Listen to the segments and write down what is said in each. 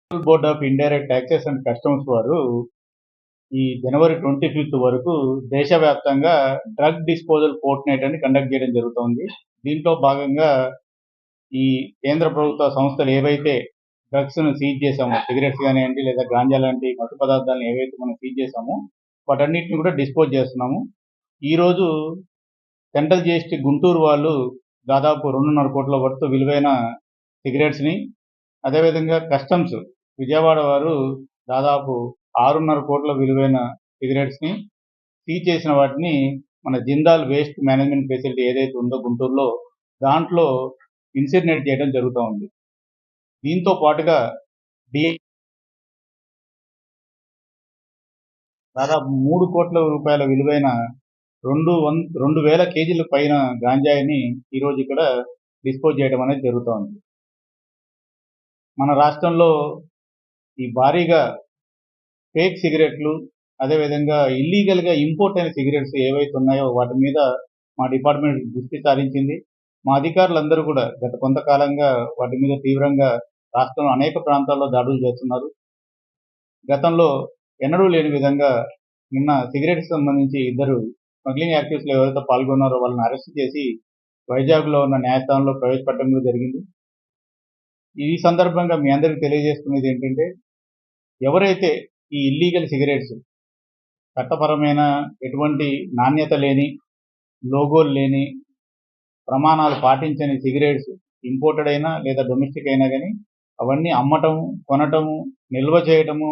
Central board of indirect taxes and customs వారు ఈ జనవరి 25th వరకు దేశవ్యాప్తంగా డ్రగ్ డిస్పోజల్ ఫోర్ట్ నైట్ అని కండక్ట్ చేయడం జరుగుతోంది. దీంట్లో భాగంగా ఈ కేంద్ర ప్రభుత్వ సంస్థలు ఏవైతే డ్రగ్స్‌ను సీజ్ చేశామో, సిగరెట్స్ కానియండి లేదా గాంజా లాంటి మత్తు పదార్థాలను ఏవైతే మనం సీజ్ చేశామో వాటన్నిటిని కూడా డిస్పోజ్ చేస్తున్నాము. ఈరోజు సెంట్రల్ జీఎస్టీ గుంటూరు వాళ్ళు దాదాపు 2.5 కోట్ల వర్త్ విలువైన సిగరెట్స్‌ని, అదేవిధంగా కస్టమ్స్ విజయవాడ వారు దాదాపు 6.5 కోట్ల విలువైన సిగరెట్స్‌ని సీజ్ చేసిన వాటిని మన జిందాల్ వేస్ట్ మేనేజ్మెంట్ ఫెసిలిటీ ఏదైతే ఉందో గుంటూరులో దాంట్లో ఇన్సినరేట్ చేయడం జరుగుతూ ఉంది. దీంతో పాటుగా దాదాపు 3 కోట్ల రూపాయల విలువైన 2,000 కేజీల పైన గాంజాయిని ఈరోజు ఇక్కడ డిస్పోజ్ చేయడం అనేది జరుగుతోంది. మన రాష్ట్రంలో ఈ భారీగా ఫేక్ సిగరెట్లు, అదేవిధంగా ఇల్లీగల్గా ఇంపోర్ట్ అయిన సిగరెట్స్ ఏవైతే ఉన్నాయో వాటి మీద మా డిపార్ట్మెంట్ దృష్టి సారించింది. మా అధికారులందరూ కూడా గత కొంతకాలంగా వాటి మీద తీవ్రంగా రాష్ట్రంలో అనేక ప్రాంతాల్లో దాడులు చేస్తున్నారు. గతంలో ఎన్నడూ లేని విధంగా నిన్న సిగరెట్స్ సంబంధించి ఇద్దరు స్మగ్లింగ్ యాక్టివిటీస్లో ఎవరైతే పాల్గొన్నారో వాళ్ళని అరెస్ట్ చేసి వైజాగ్లో ఉన్న న్యాయస్థానంలో ప్రవేశపెట్టడం కూడా జరిగింది. ఈ సందర్భంగా మీ అందరికీ తెలియజేస్తున్నది ఏంటంటే, ఎవరైతే ఈ ఇల్లీగల్ సిగరెట్స్ చట్టపరమైన ఎటువంటి నాణ్యత లేని, లోగోలు లేని, ప్రమాణాలు పాటించని సిగరెట్స్ ఇంపోర్టెడ్ అయినా లేదా డొమెస్టిక్ అయినా కానీ అవన్నీ అమ్మటము, కొనటము, నిల్వ చేయటము,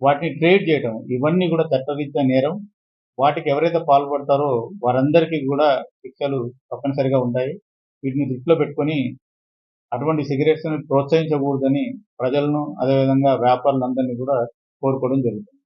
వాటిని ట్రేడ్ చేయటం ఇవన్నీ కూడా చట్టరీత్యా నేరం. వాటికి ఎవరైతే పాల్పడతారో వారందరికీ కూడా శిక్షలు తప్పనిసరిగా ఉంటాయి. వీటిని దృష్టిలో పెట్టుకొని అటువంటి సిగరెట్స్‌ని ప్రోత్సహించకూడదని ప్రజలను, అదేవిధంగా వ్యాపారులందరినీ కూడా కోరుకోవడం జరుగుతుంది.